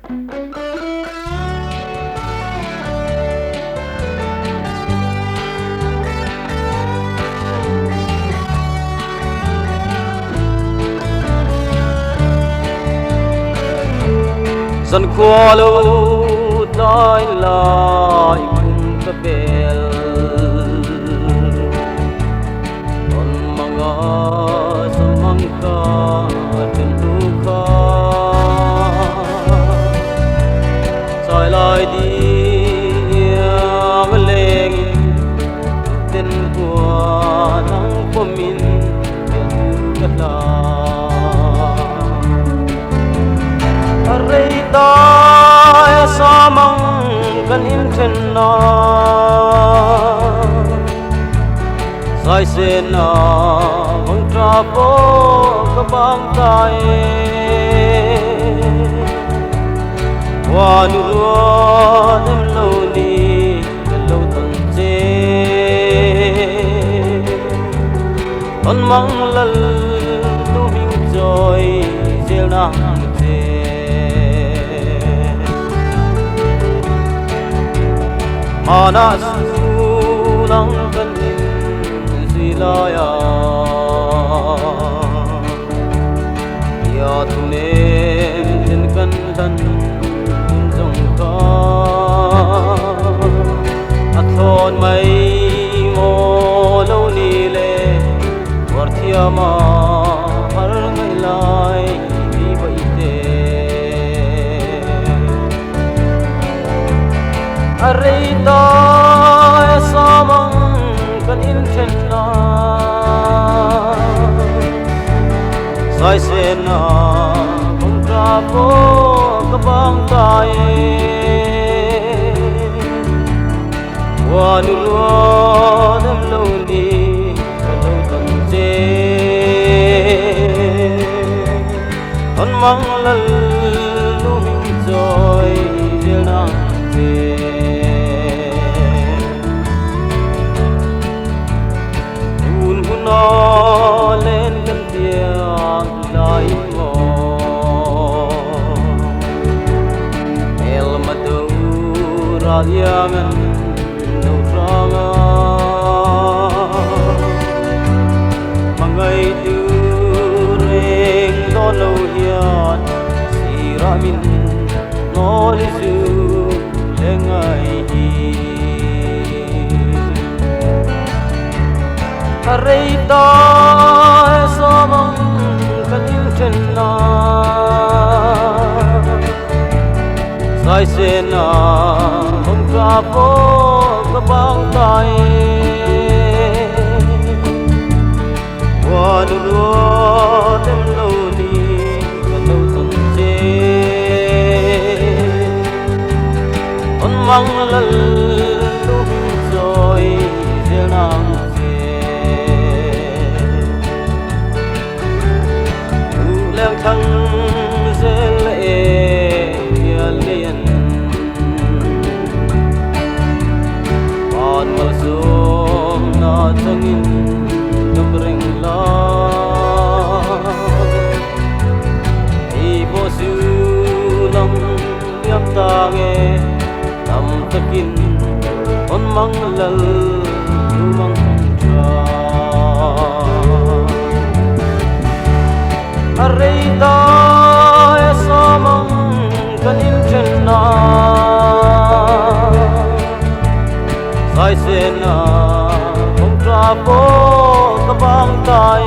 dân qua lâu đói lại cùng các bèl còn mang ngõ sớm mang ca trên du kha soi lại đi ngân lên tên của nắng của mình hiện cất là rây ta sa mang kan in then na sai se na mong tra po ka bang tai wa nu lo nem lo ni lo tan che on mang lal tu hing joy zel na mana sulang kanin silaya ya tunen den kan dan jong ka athon mai mo lo ni le warthia ma har ngai lai bi bai te arei ta sa mang kan in then na sai se na kong tra po ka bang tai wa nu lo nem lo ni ka lo tan che on mang lal lu hing joy del na che nó lên cơn tiếng lại ngô el madura diamen no tranga mangai tu reng do lo hian siramin no lisu lengai hi rây ta sa mang kan in then na sai se na mong tra po ka bang tai wa nu lo tem lo ni ka lo tan che on mang lal lu joy zel na thăng zel e lian on mal zoom na thangin dum ring la i bo su lam yam ta nge nam takin on mang lal tu mang tra arei ta sa mang kan in then na sai se na kong tra po ka bang tai